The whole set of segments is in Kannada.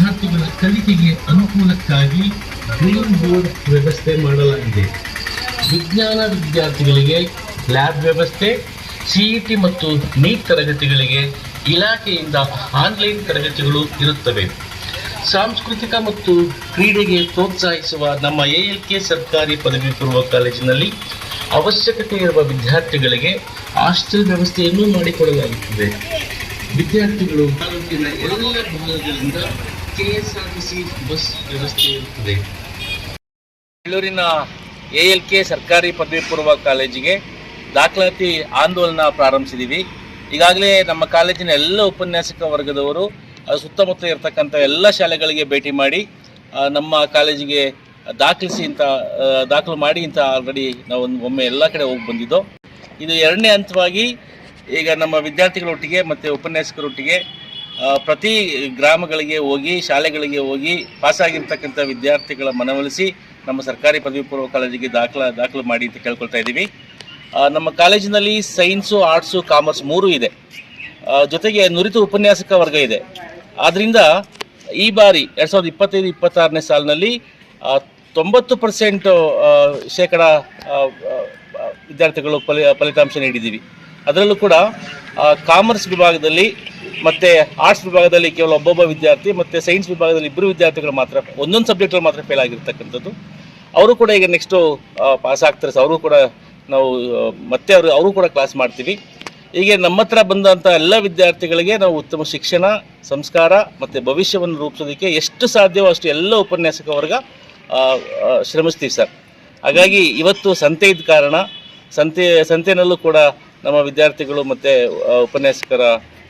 ವಿದ್ಯಾರ್ಥಿಗಳ ಕಲಿಕೆಗೆ ಅನುಕೂಲಕ್ಕಾಗಿ ಗ್ರೀನ್ ಬೋರ್ಡ್ ವ್ಯವಸ್ಥೆ ಮಾಡಲಾಗಿದೆ. ವಿಜ್ಞಾನ ವಿದ್ಯಾರ್ಥಿಗಳಿಗೆ ಲ್ಯಾಬ್ ವ್ಯವಸ್ಥೆ, ಸಿಇಟಿ ಮತ್ತು ನೀಟ್ ತರಗತಿಗಳಿಗೆ ಇಲಾಖೆಯಿಂದ ಆನ್ಲೈನ್ ತರಗತಿಗಳು ಇರುತ್ತವೆ. ಸಾಂಸ್ಕೃತಿಕ ಮತ್ತು ಕ್ರೀಡೆಗೆ ಪ್ರೋತ್ಸಾಹಿಸುವ ನಮ್ಮ ALK ಸರ್ಕಾರಿ ಪದವಿ ಪೂರ್ವ ಕಾಲೇಜಿನಲ್ಲಿ ಅವಶ್ಯಕತೆ ಇರುವ ವಿದ್ಯಾರ್ಥಿಗಳಿಗೆ ಹಾಸ್ಟೆಲ್ ವ್ಯವಸ್ಥೆಯನ್ನು ಮಾಡಿಕೊಡಲಾಗುತ್ತದೆ. ವಿದ್ಯಾರ್ಥಿಗಳು ತಾಲೂಕಿನ ಎಲ್ಲ ಭಾಗಗಳಿಂದ KSRTC ಬಸ್ ವ್ಯವಸ್ಥೆ ಇರುತ್ತದೆ. ಬೆಂಗಳೂರಿನ ALK ಸರ್ಕಾರಿ ಪದವಿ ಪೂರ್ವ ಕಾಲೇಜಿಗೆ ದಾಖಲಾತಿ ಆಂದೋಲನ ಪ್ರಾರಂಭಿಸಿದ್ದೀವಿ. ಈಗಾಗಲೇ ನಮ್ಮ ಕಾಲೇಜಿನ ಎಲ್ಲ ಉಪನ್ಯಾಸಕ ವರ್ಗದವರು ಸುತ್ತಮುತ್ತ ಇರತಕ್ಕಂಥ ಎಲ್ಲ ಶಾಲೆಗಳಿಗೆ ಭೇಟಿ ಮಾಡಿ ನಮ್ಮ ಕಾಲೇಜಿಗೆ ದಾಖಲು ಮಾಡಿ ಅಂತ ಆಲ್ರೆಡಿ ನಾವು ಒಮ್ಮೆ ಎಲ್ಲ ಕಡೆ ಹೋಗಿ ಬಂದಿದ್ದೋ. ಇದು ಎರಡನೇ ಹಂತವಾಗಿ ಈಗ ನಮ್ಮ ವಿದ್ಯಾರ್ಥಿಗಳೊಟ್ಟಿಗೆ ಮತ್ತು ಉಪನ್ಯಾಸಕರೊಟ್ಟಿಗೆ ಪ್ರತಿ ಗ್ರಾಮಗಳಿಗೆ ಹೋಗಿ ಶಾಲೆಗಳಿಗೆ ಹೋಗಿ ಪಾಸಾಗಿರ್ತಕ್ಕಂಥ ವಿದ್ಯಾರ್ಥಿಗಳ ಮನವೊಲಿಸಿ ನಮ್ಮ ಸರ್ಕಾರಿ ಪದವಿ ಪೂರ್ವ ಕಾಲೇಜಿಗೆ ದಾಖಲು ಮಾಡಿ ಅಂತ ಕೇಳ್ಕೊಳ್ತಾ ಇದ್ದೀವಿ. ನಮ್ಮ ಕಾಲೇಜಿನಲ್ಲಿ ಸೈನ್ಸು, ಆರ್ಟ್ಸು, ಕಾಮರ್ಸ್ 3 ಇದೆ. ಜೊತೆಗೆ ನುರಿತ ಉಪನ್ಯಾಸಕ ವರ್ಗ ಇದೆ. ಆದ್ದರಿಂದ ಈ ಬಾರಿ 2025-26ನೇ ಸಾಲಿನಲ್ಲಿ 90% ಶೇಕಡ ವಿದ್ಯಾರ್ಥಿಗಳು ಫಲಿತಾಂಶ ನೀಡಿದ್ದೀವಿ. ಅದರಲ್ಲೂ ಕೂಡ ಕಾಮರ್ಸ್ ವಿಭಾಗದಲ್ಲಿ ಮತ್ತು ಆರ್ಟ್ಸ್ ವಿಭಾಗದಲ್ಲಿ ಕೇವಲ ಒಬ್ಬೊಬ್ಬ ವಿದ್ಯಾರ್ಥಿ ಮತ್ತು ಸೈನ್ಸ್ ವಿಭಾಗದಲ್ಲಿ 2 ವಿದ್ಯಾರ್ಥಿಗಳು ಮಾತ್ರ ಒಂದೊಂದು ಸಬ್ಜೆಕ್ಟಲ್ಲಿ ಮಾತ್ರ ಫೇಲ್ ಆಗಿರ್ತಕ್ಕಂಥದ್ದು. ಅವರು ಕೂಡ ಈಗ ನೆಕ್ಸ್ಟು ಪಾಸ್ ಆಗ್ತಾರೆ. ಅವರು ಕೂಡ ನಾವು ಮತ್ತೆ ಅವರು ಕೂಡ ಕ್ಲಾಸ್ ಮಾಡ್ತೀವಿ. ಹೀಗೆ ನಮ್ಮ ಹತ್ರ ಬಂದಂಥ ಎಲ್ಲ ವಿದ್ಯಾರ್ಥಿಗಳಿಗೆ ನಾವು ಉತ್ತಮ ಶಿಕ್ಷಣ, ಸಂಸ್ಕಾರ ಮತ್ತು ಭವಿಷ್ಯವನ್ನು ರೂಪಿಸೋದಕ್ಕೆ ಎಷ್ಟು ಸಾಧ್ಯವೋ ಅಷ್ಟು ಎಲ್ಲ ಉಪನ್ಯಾಸಕ ವರ್ಗ ಶ್ರಮಿಸ್ತೀವಿ ಸರ್. ಹಾಗಾಗಿ ಇವತ್ತು ಸಂತೆ ಇದ್ದ ಕಾರಣ ಸಂತೆನಲ್ಲೂ ಕೂಡ ನಮ್ಮ ವಿದ್ಯಾರ್ಥಿಗಳು ಮತ್ತು ಉಪನ್ಯಾಸಕರ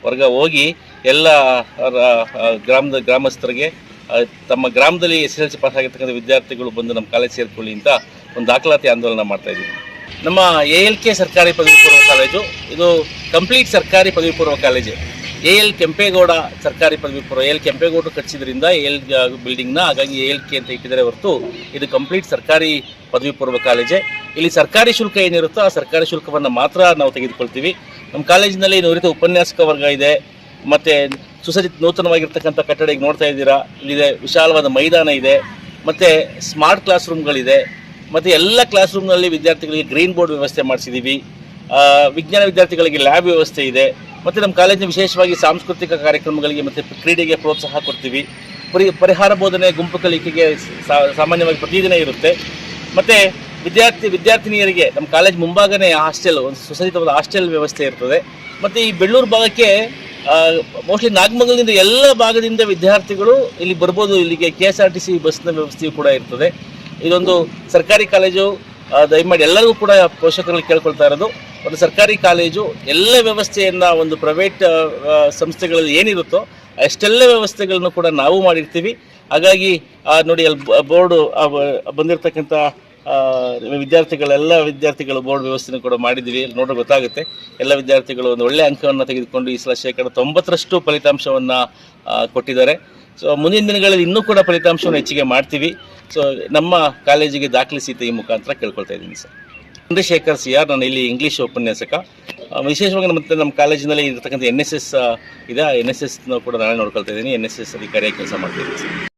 ವರ್ಗ ಹೋಗಿ ಎಲ್ಲ ಗ್ರಾಮಸ್ಥರಿಗೆ ತಮ್ಮ ಗ್ರಾಮದಲ್ಲಿ SSLC ಪಾಸ್ ಆಗಿರ್ತಕ್ಕಂಥ ವಿದ್ಯಾರ್ಥಿಗಳು ಬಂದು ನಮ್ಮ ಕಾಲೇಜ್ ಸೇರಿಕೊಳ್ಳಿ ಅಂತ ಒಂದು ದಾಖಲಾತಿ ಆಂದೋಲನ ಮಾಡ್ತಾಯಿದ್ದೀವಿ. ನಮ್ಮ ALK ಸರ್ಕಾರಿ ಪದವಿ ಪೂರ್ವ ಕಾಲೇಜು ಇದು ಕಂಪ್ಲೀಟ್ ಸರ್ಕಾರಿ ಪದವಿ ಪೂರ್ವ ಕಾಲೇಜು. AL ಕೆಂಪೇಗೌಡ ಸರ್ಕಾರಿ ಪದವಿ ಪೂರ್ವ, AL ಕೆಂಪೇಗೌಡರು ಕಟ್ಟಿಸಿದ್ರಿಂದ AL ಬಿಲ್ಡಿಂಗ್ನ, ಹಾಗಾಗಿ ALK ಅಂತ ಇಟ್ಟಿದ್ದಾರೆ ಹೊರತು ಇದು ಕಂಪ್ಲೀಟ್ ಸರ್ಕಾರಿ ಪದವಿ ಪೂರ್ವ ಕಾಲೇಜೇ. ಇಲ್ಲಿ ಸರ್ಕಾರಿ ಶುಲ್ಕ ಏನಿರುತ್ತೋ ಆ ಸರ್ಕಾರಿ ಶುಲ್ಕವನ್ನು ಮಾತ್ರ ನಾವು ತೆಗೆದುಕೊಳ್ತೀವಿ. ನಮ್ಮ ಕಾಲೇಜಿನಲ್ಲಿ ನುರಿತ ಉಪನ್ಯಾಸಕ ವರ್ಗ ಇದೆ, ಮತ್ತು ಸುಸಜ್ಜಿತ ನೂತನವಾಗಿರ್ತಕ್ಕಂಥ ಕಟ್ಟಡ ಈಗ ನೋಡ್ತಾ ಇದ್ದೀರಾ. ಇಲ್ಲಿದೆ ವಿಶಾಲವಾದ ಮೈದಾನ ಇದೆ, ಮತ್ತು ಸ್ಮಾರ್ಟ್ ಕ್ಲಾಸ್ ರೂಮ್ಗಳಿದೆ, ಮತ್ತು ಎಲ್ಲ ಕ್ಲಾಸ್ ರೂಮ್ನಲ್ಲಿ ವಿದ್ಯಾರ್ಥಿಗಳಿಗೆ ಗ್ರೀನ್ ಬೋರ್ಡ್ ವ್ಯವಸ್ಥೆ ಮಾಡಿಸಿದ್ದೀವಿ. ವಿಜ್ಞಾನ ವಿದ್ಯಾರ್ಥಿಗಳಿಗೆ ಲ್ಯಾಬ್ ವ್ಯವಸ್ಥೆ ಇದೆ, ಮತ್ತು ನಮ್ಮ ಕಾಲೇಜಿನ ವಿಶೇಷವಾಗಿ ಸಾಂಸ್ಕೃತಿಕ ಕಾರ್ಯಕ್ರಮಗಳಿಗೆ ಮತ್ತು ಕ್ರೀಡೆಗೆ ಪ್ರೋತ್ಸಾಹ ಕೊಡ್ತೀವಿ. ಪರಿಹಾರ ಬೋಧನೆ, ಗುಂಪು ಕಲಿಕೆಗೆ ಸಾಮಾನ್ಯವಾಗಿ ಪ್ರತಿದಿನ ಇರುತ್ತೆ. ಮತ್ತು ವಿದ್ಯಾರ್ಥಿನಿಯರಿಗೆ ನಮ್ಮ ಕಾಲೇಜ್ ಮುಂಭಾಗನೇ ಹಾಸ್ಟೆಲ್, ಒಂದು ಸುಸಜ್ಜಿತವಾದ ಹಾಸ್ಟೆಲ್ ವ್ಯವಸ್ಥೆ ಇರ್ತದೆ. ಮತ್ತು ಈ ಬೆಳ್ಳೂರು ಭಾಗಕ್ಕೆ ಮೋಸ್ಟ್ಲಿ ನಾಗಮಂಗಲದಿಂದ ಎಲ್ಲ ಭಾಗದಿಂದ ವಿದ್ಯಾರ್ಥಿಗಳು ಇಲ್ಲಿ ಬರ್ಬೋದು. ಇಲ್ಲಿಗೆ KSRTC ಬಸ್ನ ವ್ಯವಸ್ಥೆಯೂ ಕೂಡ ಇರ್ತದೆ. ಇದೊಂದು ಸರ್ಕಾರಿ ಕಾಲೇಜು. ದಯಮಾಡಿ ಎಲ್ಲರಿಗೂ ಕೂಡ ಪೋಷಕರಲ್ಲಿ ಕೇಳ್ಕೊಳ್ತಾ ಇರೋದು, ಒಂದು ಸರ್ಕಾರಿ ಕಾಲೇಜು ಎಲ್ಲ ವ್ಯವಸ್ಥೆಯನ್ನು ಒಂದು ಪ್ರೈವೇಟ್ ಸಂಸ್ಥೆಗಳಲ್ಲಿ ಏನಿರುತ್ತೋ ಅಷ್ಟೆಲ್ಲ ವ್ಯವಸ್ಥೆಗಳನ್ನು ಕೂಡ ನಾವು ಮಾಡಿರ್ತೀವಿ. ಹಾಗಾಗಿ ನೋಡಿ ಅಲ್ಲಿ ಬೋರ್ಡು ಬಂದಿರತಕ್ಕಂಥ ವಿದ್ಯಾರ್ಥಿಗಳು ಬೋರ್ಡ್ ವ್ಯವಸ್ಥೆಯನ್ನು ಕೂಡ ಮಾಡಿದ್ದೀವಿ. ನೋಡ್ರೆ ಗೊತ್ತಾಗುತ್ತೆ. ಎಲ್ಲ ವಿದ್ಯಾರ್ಥಿಗಳು ಒಂದು ಒಳ್ಳೆಯ ಅಂಕವನ್ನು ತೆಗೆದುಕೊಂಡು ಈ ಸಲ ಶೇಕಡ 90% ಫಲಿತಾಂಶವನ್ನು ಕೊಟ್ಟಿದ್ದಾರೆ. ಸೊ ಮುಂದಿನ ದಿನಗಳಲ್ಲಿ ಇನ್ನೂ ಕೂಡ ಫಲಿತಾಂಶವನ್ನು ಹೆಚ್ಚಿಗೆ ಮಾಡ್ತೀವಿ. ಸೊ ನಮ್ಮ ಕಾಲೇಜಿಗೆ ದಾಖಲಿಸಿ ಈ ಮುಖಾಂತರ ಕೇಳ್ಕೊಳ್ತಾ ಇದ್ದೀನಿ ಸರ್. ಚಂದ್ರಶೇಖರ್ CR, ನಾನು ಇಲ್ಲಿ ಇಂಗ್ಲೀಷ್ ಉಪನ್ಯಾಸಕ. ವಿಶೇಷವಾಗಿ ನಮ್ಮ ಕಾಲೇಜಿನಲ್ಲಿ ಇರತಕ್ಕಂಥ NSS ಇದೆ. NSS ಕೂಡ ನಾನೇ ನೋಡ್ಕೊಳ್ತಾ ಇದ್ದೀನಿ. NSS ಅಧಿಕಾರಿಯಾಗಿ ಕೆಲಸ ಮಾಡ್ತಿದ್ದೀನಿ ಸರ್.